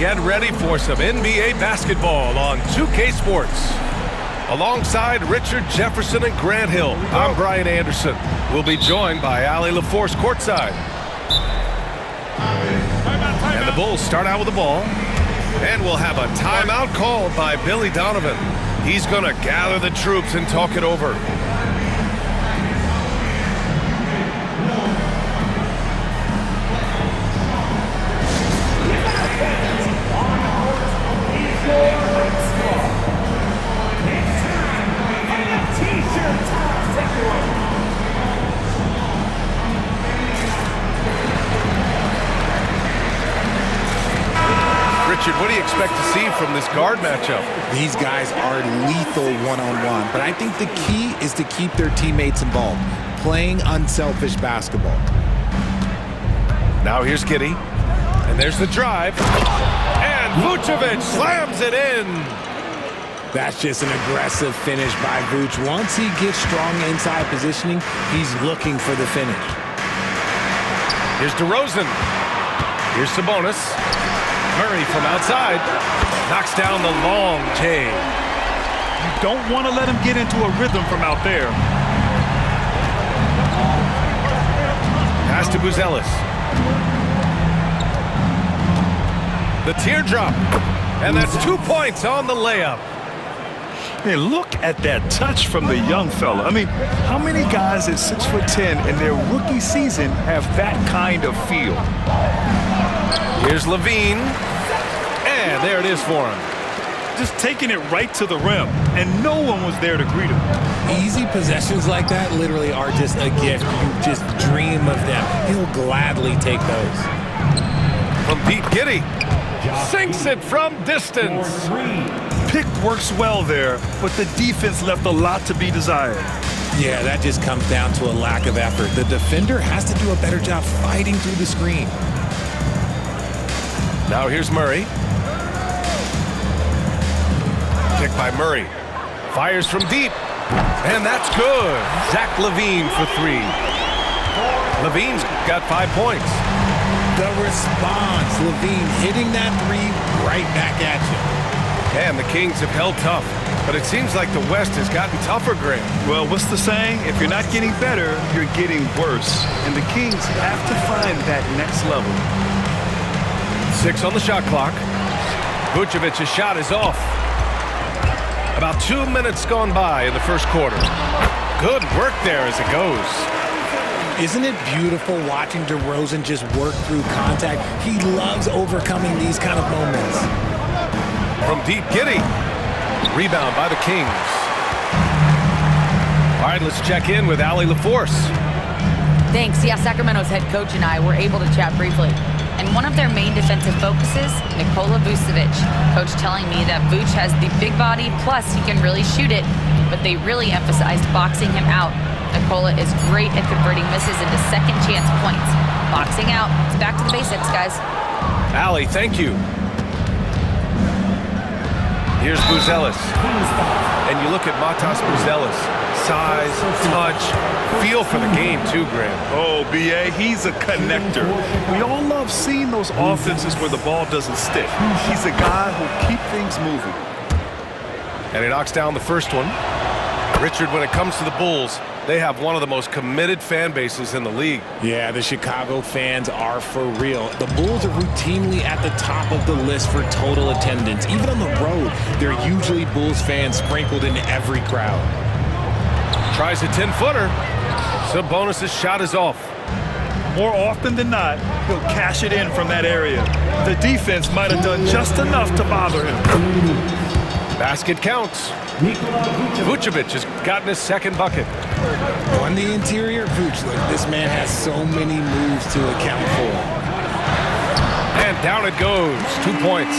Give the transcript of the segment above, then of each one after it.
Get ready for some NBA basketball on 2K Sports. Alongside Richard Jefferson and Grant Hill, I'm Brian Anderson. We'll be joined by Allie LaForce courtside. And the Bulls start out with the ball. And we'll have a timeout called by Billy Donovan. He's going to gather the troops and talk it over. Richard, what do you expect to see from this guard matchup? These guys are lethal one-on-one, but I think the key is to keep their teammates involved, playing unselfish basketball. Now here's Giddey, and there's the drive, and Vucevic slams it in. That's just an aggressive finish by Vuce. Once he gets strong inside positioning, he's looking for the finish. Here's DeRozan. Here's Sabonis. Murray from outside knocks down the long J. You don't want to let him get into a rhythm from out there. Pass to Buzelis. The teardrop. And that's 2 points on the layup. Hey, look at that touch from the young fella. I mean, how many guys at 6'10" in their rookie season have that kind of feel? Here's Levine. And there it is for him. Just taking it right to the rim, and no one was there to greet him. Easy possessions like that literally are just a gift. You just dream of them. He'll gladly take those. From Pete Giddey. Sinks it from distance. Pick works well there, but the defense left a lot to be desired. Yeah, that just comes down to a lack of effort. The defender has to do a better job fighting through the screen. Now here's Murray. Kick by Murray. Fires from deep. And that's good. Zach LaVine for three. LaVine's got 5 points. The response. LaVine hitting that three right back at you. And the Kings have held tough. But it seems like the West has gotten tougher, Grant. Well, what's the saying? If you're not getting better, you're getting worse. And the Kings have to find that next level. 6 on the shot clock. Vucevic's shot is off. About 2 minutes gone by in the first quarter. Good work there as it goes. Isn't it beautiful watching DeRozan just work through contact? He loves overcoming these kind of moments. From deep, Giddey. Rebound by the Kings. All right, let's check in with Allie LaForce. Thanks. Yeah, Sacramento's head coach and I were able to chat briefly. And one of their main defensive focuses, Nikola Vucevic. Coach telling me that Vuce has the big body, plus he can really shoot it, but they really emphasized boxing him out. Nikola is great at converting misses into second chance points. Boxing out. It's back to the basics, guys. Allie, thank you. Here's Buzelis. And you look at Matas Buzelis. Size, touch, feel for the game too, Grant. Oh, B.A., he's a connector. We all love seeing those offenses where the ball doesn't stick. He's a guy who'll keep things moving. And he knocks down the first one. Richard, when it comes to the Bulls, they have one of the most committed fan bases in the league. Yeah, the Chicago fans are for real. The Bulls are routinely at the top of the list for total attendance. Even on the road, there are usually Bulls fans sprinkled in every crowd. Tries a 10-footer. Sabonis' shot is off. More often than not, he'll cash it in from that area. The defense might have done just enough to bother him. Basket counts. Vucevic has gotten his second bucket. On the interior, Vuce, this man has so many moves to account for. And down it goes. 2 points.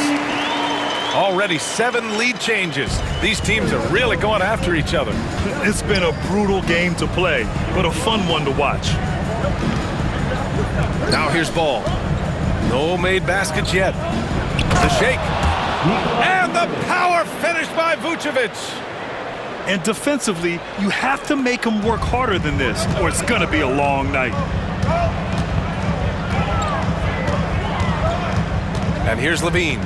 Already 7 lead changes. These teams are really going after each other. It's been a brutal game to play, but a fun one to watch. Now here's Ball. No made baskets yet. The shake. And the power finish by Vucevic. And defensively, you have to make him work harder than this, or it's going to be a long night. And here's Levine.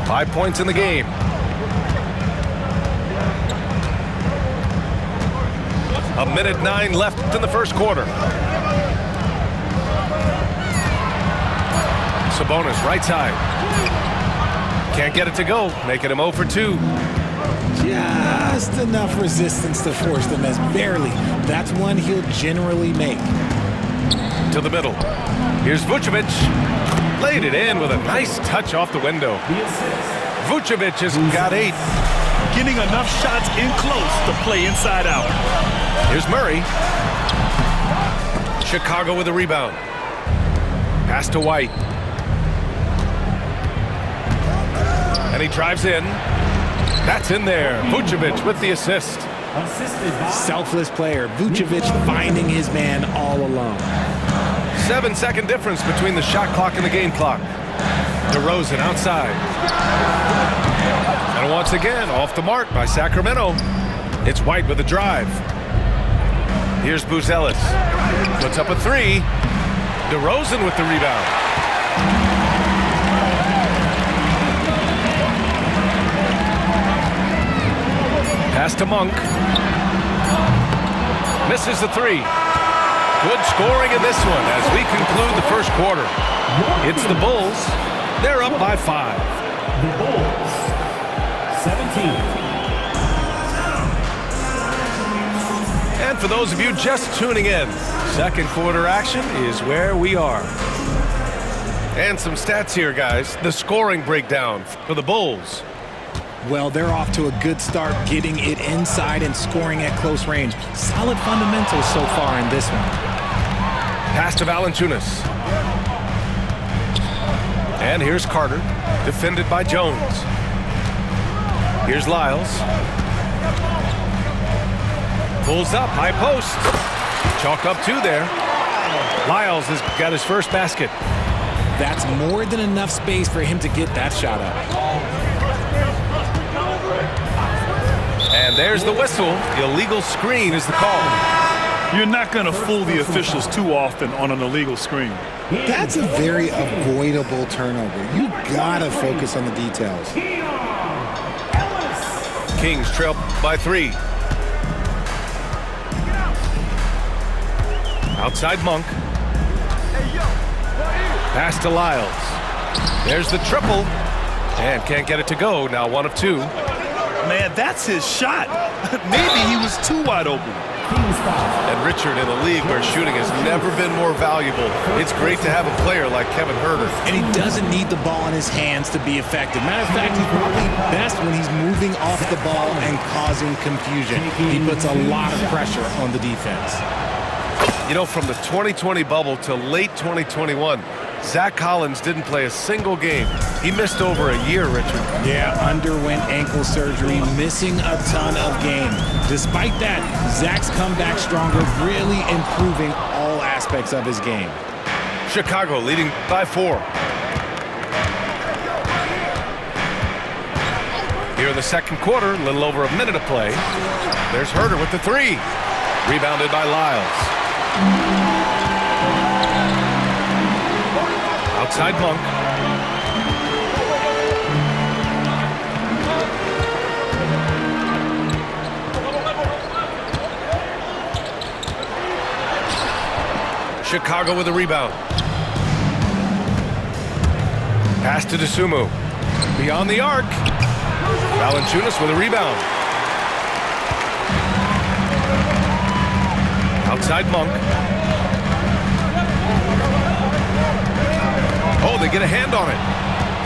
5 points in the game. A minute 9 left in the first quarter. Sabonis, right side. Can't get it to go, making him 0 for 2. Just enough resistance to force the miss. Barely. That's one he'll generally make. To the middle. Here's Vucevic. Laid it in with a nice touch off the window. Vucevic has got 8. Getting enough shots in close to play inside out. Here's Murray. Chicago with a rebound. Pass to White. And he drives in. That's in there. Vucevic with the assist. Selfless player. Vucevic finding his man all alone. 7-second difference between the shot clock and the game clock. DeRozan outside. And once again, off the mark by Sacramento. It's White with a drive. Here's Buzelis. Puts up a 3. DeRozan with the rebound. Pass to Monk. Misses the 3. Good scoring in this one as we conclude the first quarter. It's the Bulls. They're up by 5. The Bulls, 17. And for those of you just tuning in, second quarter action is where we are. And some stats here, guys. The scoring breakdown for the Bulls. Well, they're off to a good start getting it inside and scoring at close range. Solid fundamentals so far in this one. Pass to Valanciunas. And here's Carter, defended by Jones. Here's Lyles. Pulls up, high post. Chalk up 2 there. Lyles has got his first basket. That's more than enough space for him to get that shot up. And there's the whistle. Illegal screen is the call. You're not going to fool the officials too often on an illegal screen. That's a very avoidable turnover. You gotta focus on the details. Kings trail by 3. Outside Monk. Pass to Lyles. There's the triple. And can't get it to go. Now 1 of 2. Man, that's his shot. Maybe he was too wide open. And Richard, in a league where shooting has never been more valuable, it's great to have a player like Kevin Huerter. And he doesn't need the ball in his hands to be effective. Matter of fact, he's probably best when he's moving off the ball and causing confusion. He puts a lot of pressure on the defense. You know, from the 2020 bubble to late 2021, Zach Collins didn't play a single game. He missed over a year, Richard. Yeah, underwent ankle surgery, missing a ton of games. Despite that, Zach's come back stronger, really improving all aspects of his game. Chicago leading by 4. Here in the second quarter, a little over a minute of play. There's Huerter with the 3. Rebounded by Lyles. Outside Monk. Chicago with a rebound. Pass to DeSumo. Beyond the arc. Valanciunas with a rebound. Outside Monk. Oh, they get a hand on it.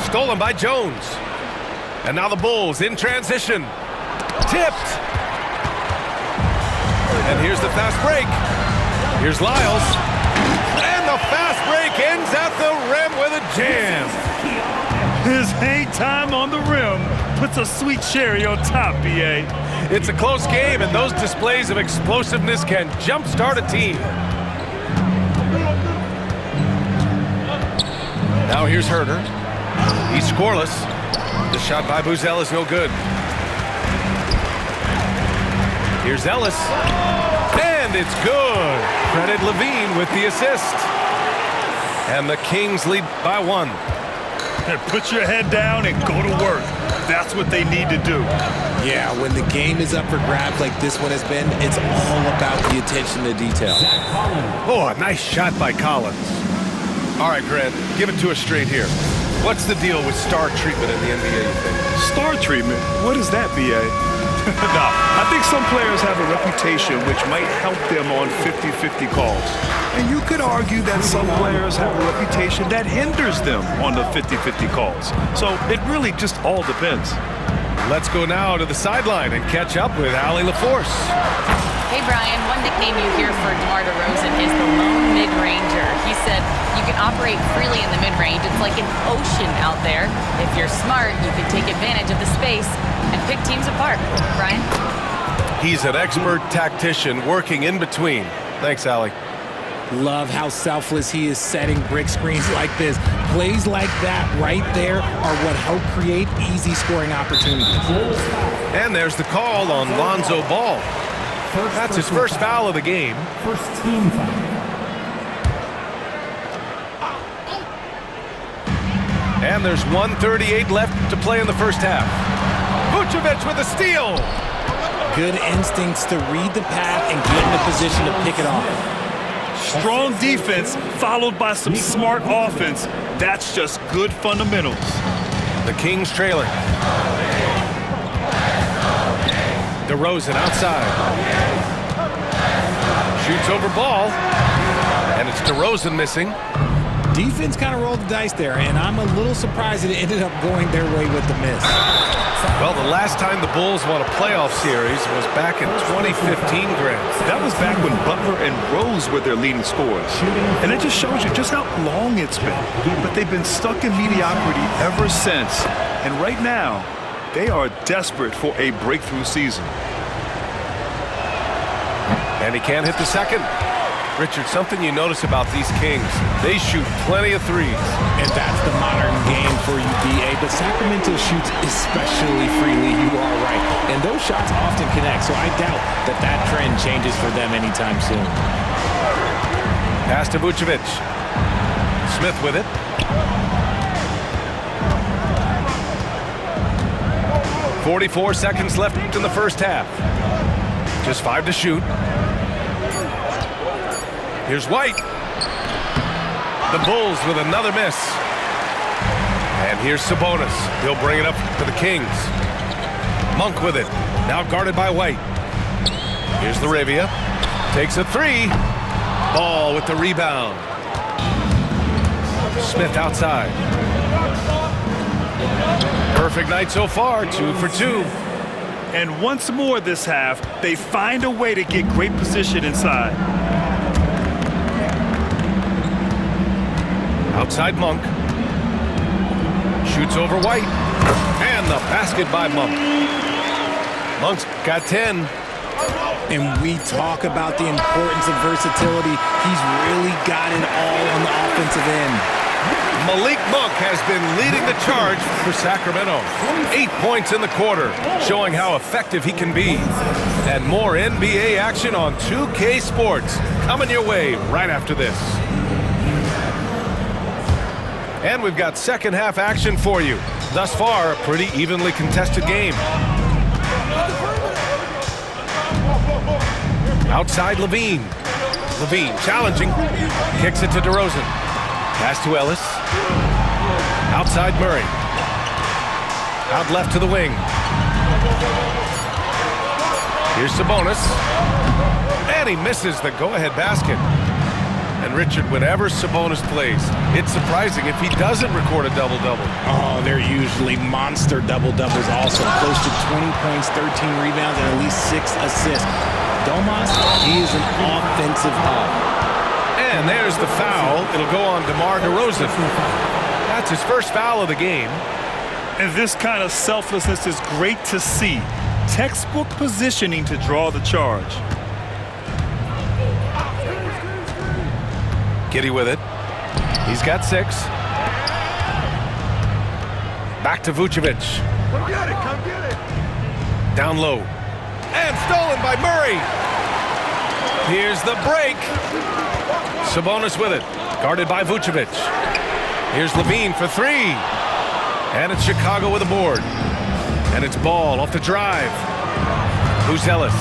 Stolen by Jones. And now the Bulls in transition. Tipped. And here's the fast break. Here's Lyles. And the fast break ends at the rim with a jam. His hang time on the rim puts a sweet cherry on top, B.A. It's a close game, and those displays of explosiveness can jumpstart a team. Now here's Huerter. He's scoreless. The shot by Buzelis is no good. Here's Ellis. And it's good. Credit Levine with the assist. And the Kings lead by 1. Put your head down and go to work. That's what they need to do. Yeah, when the game is up for grabs like this one has been, it's all about the attention to detail. Oh, a nice shot by Collins. All right, Grant, give it to us straight here. What's the deal with star treatment in the NBA, you think? Star treatment? What is that, B.A.? Nah, I think some players have a reputation which might help them on 50-50 calls. And you could argue that some players have a reputation that hinders them on the 50-50 calls. So it really just all depends. Let's go now to the sideline and catch up with Allie LaForce. Hey, Brian, one nickname you hear for DeMar DeRozan is the lone mid-ranger. He said you can operate freely in the mid-range. It's like an ocean out there. If you're smart, you can take advantage of the space and pick teams apart. Brian? He's an expert tactician working in between. Thanks, Allie. Love how selfless he is setting brick screens like this. Plays like that right there are what help create easy scoring opportunities. And there's the call on Lonzo Ball. That's his first foul of the game. First team foul. And there's 1:38 left to play in the first half. Vucevic with a steal. Good instincts to read the path and get in a position to pick it off. Strong defense followed by some smart offense. That's just good fundamentals. The Kings trailing. DeRozan outside. Shoots over Ball. And it's DeRozan missing. Defense kind of rolled the dice there, and I'm a little surprised that it ended up going their way with the miss. Well, the last time the Bulls won a playoff series was back in 2015, Grant. That was back when Butler and Rose were their leading scorers. And it just shows you just how long it's been. But they've been stuck in mediocrity ever since. And right now, they are desperate for a breakthrough season. And he can't hit the second. Richard, something you notice about these Kings, they shoot plenty of threes. And that's the modern game for you, B.A., but Sacramento shoots especially freely, you are right. And those shots often connect, so I doubt that that trend changes for them anytime soon. Pass to Vucevic. Smith with it. .44 seconds left in the first half. Just 5 to shoot. Here's White. The Bulls with another miss. And here's Sabonis. He'll bring it up to the Kings. Monk with it. Now guarded by White. Here's Laravia. Takes a three. Ball with the rebound. Smith outside. Perfect night so far, 2 for 2. And once more this half, they find a way to get great position inside. Outside Monk. Shoots over White. And the basket by Monk. Monk's got 10. And we talk about the importance of versatility. He's really got it all on the offensive end. Malik Monk has been leading the charge for Sacramento. 8 points in the quarter, showing how effective he can be. And more NBA action on 2K Sports coming your way right after this. And we've got second half action for you. Thus far, a pretty evenly contested game. Outside Levine. Levine challenging. Kicks it to DeRozan. Pass to Ellis. Outside Murray. Out left to the wing. Here's Sabonis. And he misses the go-ahead basket. And Richard, whenever Sabonis plays, it's surprising if he doesn't record a double-double. Oh, they're usually monster double-doubles also. Close to 20 points, 13 rebounds, and at least 6 assists. Domas, he is an offensive hub. And there's the foul. It'll go on DeMar DeRozan. That's his first foul of the game. And this kind of selflessness is great to see. Textbook positioning to draw the charge. Giddy with it. He's got 6. Back to Vucevic. Come get it, come get it. Down low. And stolen by Murray. Here's the break. Sabonis with it. Guarded by Vucevic. Here's Levine for 3. And it's Chicago with a board. And it's ball off the drive. Buzelis.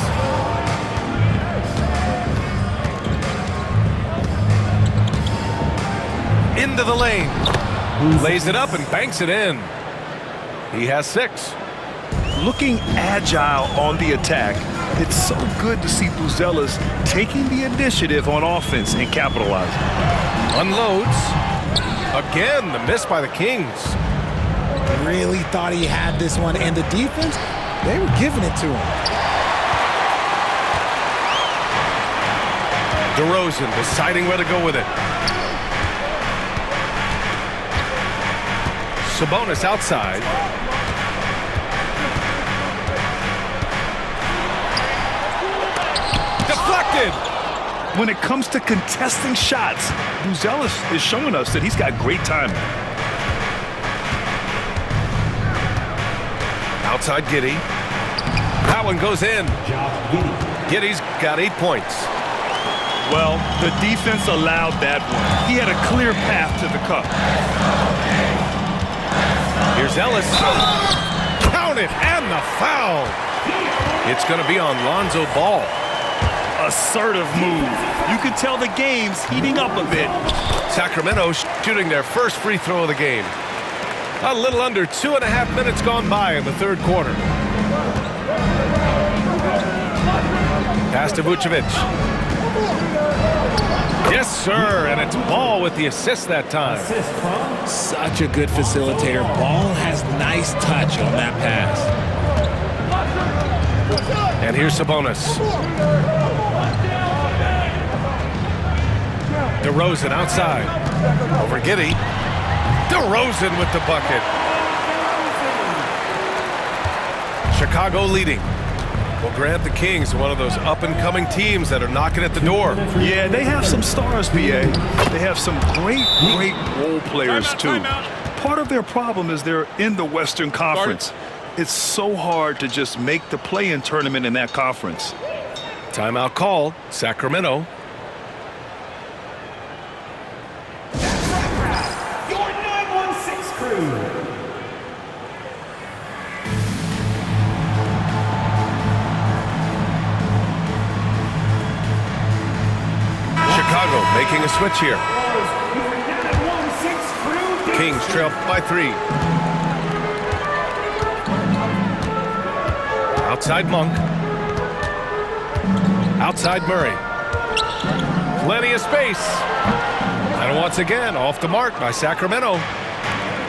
Into the lane. Lays it up and banks it in. He has 6. Looking agile on the attack, it's so good to see Buzelis taking the initiative on offense and capitalizing. Unloads. Again, the miss by the Kings. Really thought he had this one, and the defense, they were giving it to him. DeRozan deciding where to go with it. Sabonis outside. Deflected. When it comes to contesting shots, Buzelis is showing us that he's got great timing. Outside Giddey. That one goes in. Giddey's got 8 points. Well, the defense allowed that one. He had a clear path to the cup. Here's Ellis. Count it, and the foul. It's going to be on Lonzo Ball. Assertive move. You can tell the game's heating up a bit. Sacramento shooting their first free throw of the game. A little under 2.5 minutes gone by in the third quarter. Pass to Vucevic. Yes, sir, and it's Ball with the assist that time. Such a good facilitator. Ball has nice touch on that pass. And here's Sabonis. DeRozan outside. Over Giddey. DeRozan with the bucket. Chicago leading. Will grant the Kings one of those up-and-coming teams that are knocking at the door. Yeah, they have some stars, BA. They have some great role players, too. Part of their problem is they're in the Western Conference. It's so hard to just make the play-in tournament in that conference. Timeout call, Sacramento. Your 916 crew. Chicago making a switch here. Kings trail by 3. Outside Monk. Outside Murray. Plenty of space. And once again, off the mark by Sacramento.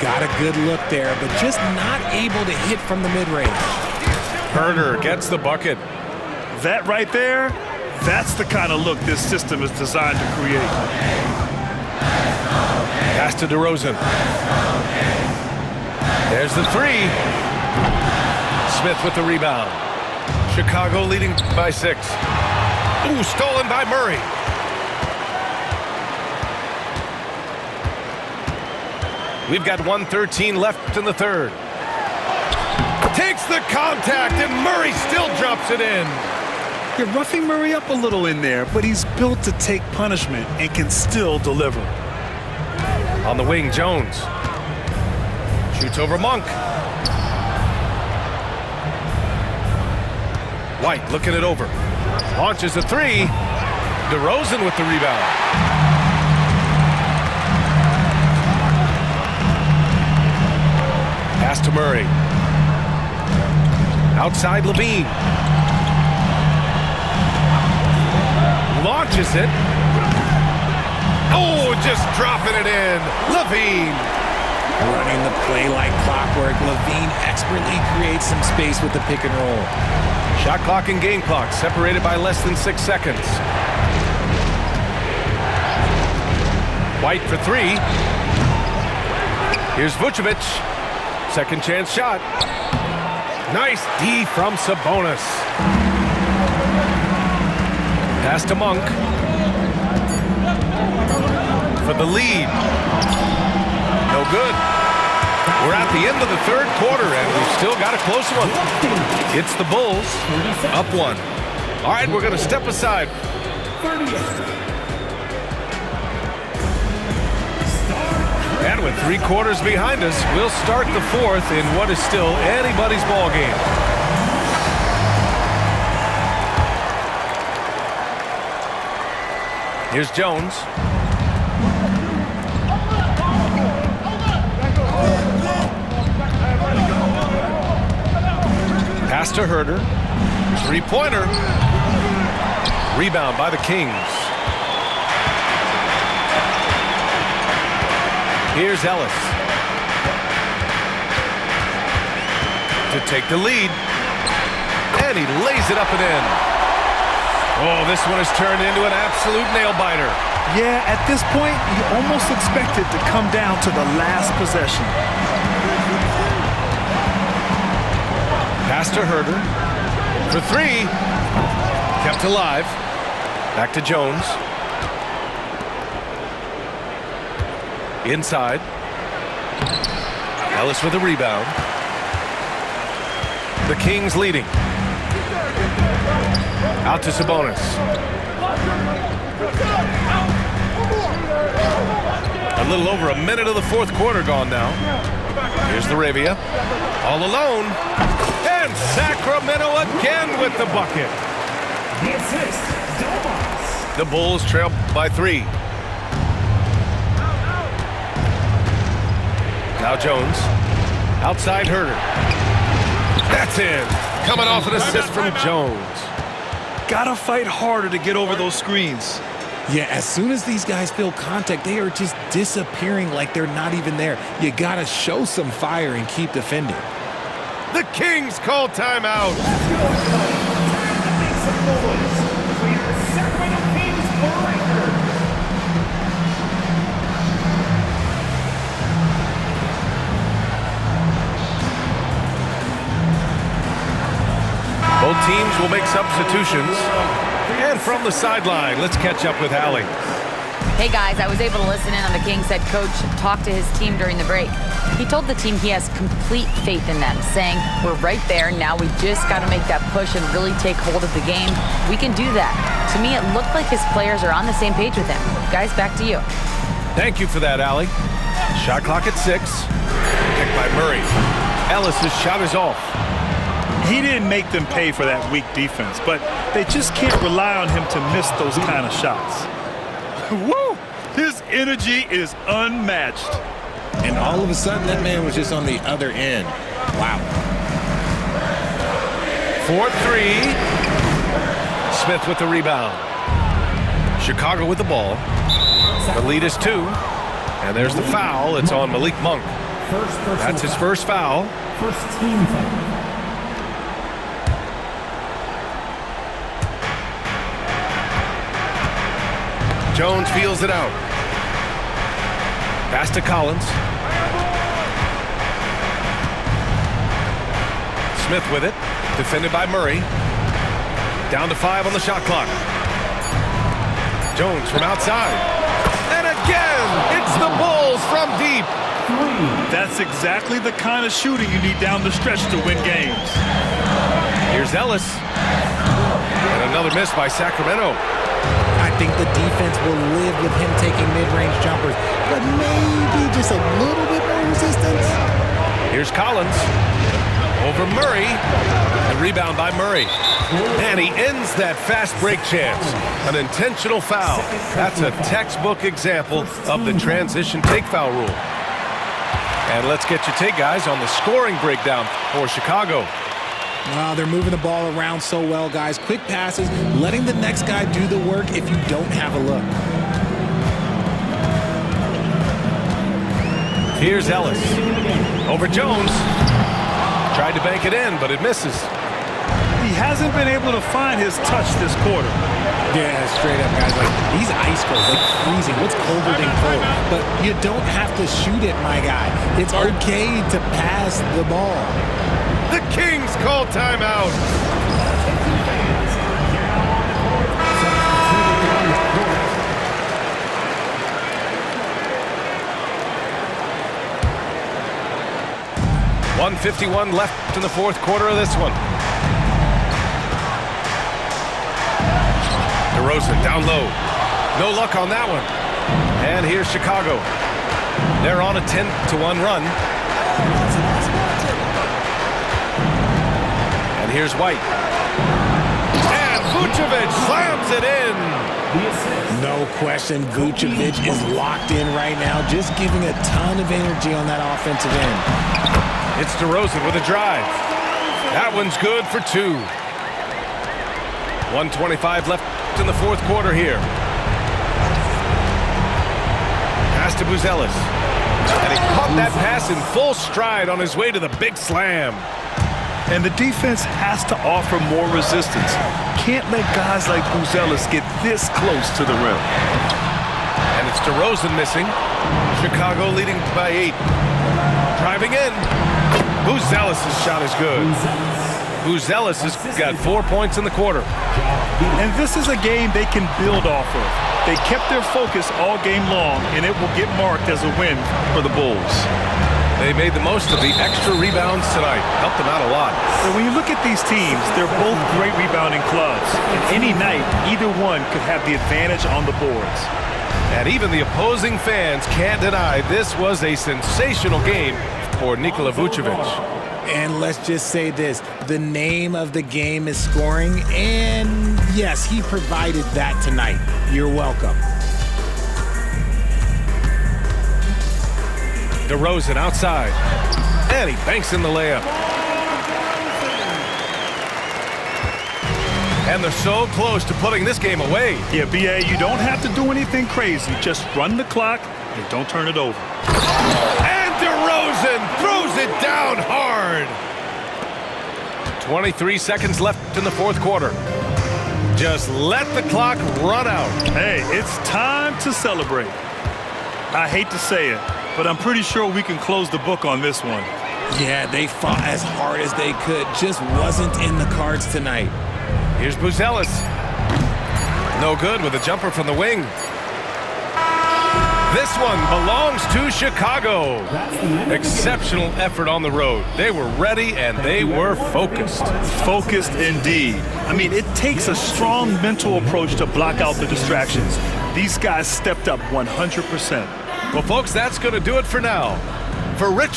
Got a good look there, but just not able to hit from the mid-range. Herder gets the bucket. That right there, that's the kind of look this system is designed to create. Pass to DeRozan. There's the 3. Smith with the rebound. Chicago leading by 6. Ooh, stolen by Murray. We've got 1:13 left in the third. Takes the contact, and Murray still drops it in. You're roughing Murray up a little in there, but he's built to take punishment and can still deliver. On the wing, Jones. Shoots over Monk. White looking it over. Launches a 3. DeRozan with the rebound. Pass to Murray. Outside Levine. Launches it. Oh, just dropping it in. Levine. Running the play like clockwork. Levine expertly creates some space with the pick and roll. Shot clock and game clock separated by less than 6 seconds. White for 3. Here's Vucevic. Second chance shot. Nice D from Sabonis. Pass to Monk. For the lead. No good. We're at the end of the third quarter, and we've still got a close one. It's the Bulls, up 1. All right, we're going to step aside. 38. Star And with 3 quarters behind us, we'll start the 4th in what is still anybody's ball game. Here's Jones. Pass to Herder. 3-pointer. Rebound by the Kings. Here's Ellis to take the lead. And he lays it up and in. Oh, this one has turned into an absolute nail-biter. Yeah, at this point, you almost expect it to come down to the last possession. Pass to Herder for 3. Kept alive. Back to Jones. Inside. Ellis with a rebound. The Kings leading. Out to Sabonis. A little over a minute of the 4th quarter gone now. Here's the Ravia. All alone. And Sacramento again with the bucket. The assist, Domas. The Bulls trail by 3. Now Jones. Outside Herder. That's in. Coming off an assist from Jones. Gotta fight harder to get over those screens. Yeah, as soon as these guys feel contact, they are just disappearing like they're not even there. You gotta show some fire and keep defending. The Kings call timeout. Make some noise for your Sacramento Kings record. Both teams will make substitutions. And from the sideline, let's catch up with Allie. Hey guys, I was able to listen in on the Kings head coach talk to his team during the break. He told the team he has complete faith in them, saying, we're right there, now we just got to make that push and really take hold of the game. We can do that. To me, it looked like his players are on the same page with him. Guys, back to you. Thank you for that, Allie. Shot clock at 6. Picked by Murray. Ellis's shot is off. He didn't make them pay for that weak defense, but they just can't rely on him to miss those kind of shots. Woo! His energy is unmatched. And all of a sudden, that man was just on the other end. Wow. 4-3. Smith with the rebound. Chicago with the ball. The lead is 2. And there's the foul. It's on Malik Monk. That's his first foul. First team foul. Jones feels it out. Pass to Collins. Smith with it. Defended by Murray. Down to 5 on the shot clock. Jones from outside. And again, it's the Bulls from deep. That's exactly the kind of shooting you need down the stretch to win games. Here's Ellis. And another miss by Sacramento. I think the defense will live with him taking mid-range jumpers, but maybe just a little bit more resistance. Here's Collins. Over Murray. The rebound by Murray. And he ends that fast break chance. An intentional foul. That's a textbook example of the transition take foul rule. And let's get your take, guys, on the scoring breakdown for Chicago. They're moving the ball around so well, guys. Quick passes, letting the next guy do the work if you don't have a look. Here's Ellis. Over Jones. Tried to bank it in, but it misses. He hasn't been able to find his touch this quarter. Yeah, straight up, guys. Like, he's ice cold, like freezing. What's colder than cold? But you don't have to shoot it, my guy. It's okay to pass the ball. The Kings call timeout. .151 left in the 4th quarter of this one. DeRozan down low. No luck on that one. And here's Chicago. They're on a 10-1 run. And here's White. And Vucevic slams it in. No question, Vucevic is locked in right now, just giving a ton of energy on that offensive end. It's DeRozan with a drive. That one's good for 2. 1:25 left in the fourth quarter here. Pass to Buzelis. And he caught that pass in full stride on his way to the big slam. And the defense has to offer more resistance. Can't let guys like Buzelis get this close to the rim. And it's DeRozan missing. Chicago leading by 8. Driving in. Buzelis' shot is good. Buzelis has got 4 points in the quarter. And this is a game they can build off of. They kept their focus all game long, and it will get marked as a win for the Bulls. They made the most of the extra rebounds tonight. Helped them out a lot. And when you look at these teams, they're both great rebounding clubs. And any night, either one could have the advantage on the boards. And even the opposing fans can't deny this was a sensational game for Nikola Vucevic. And let's just say this, the name of the game is scoring, and yes, he provided that tonight. You're welcome. DeRozan outside. And he banks in the layup. And they're so close to putting this game away. Yeah, B.A., you don't have to do anything crazy. Just run the clock and don't turn it over. And DeRozan throws it down hard. 23 seconds left in the fourth quarter. Just let the clock run out. Hey, it's time to celebrate. I hate to say it, but I'm pretty sure we can close the book on this one. Yeah, they fought as hard as they could. Just wasn't in the cards tonight. Here's Buzelis. No good with a jumper from the wing. This one belongs to Chicago. Exceptional effort on the road. They were ready and they were focused. Focused indeed. I mean, it takes a strong mental approach to block out the distractions. These guys stepped up 100%. Well, folks, that's going to do it for now. For Richard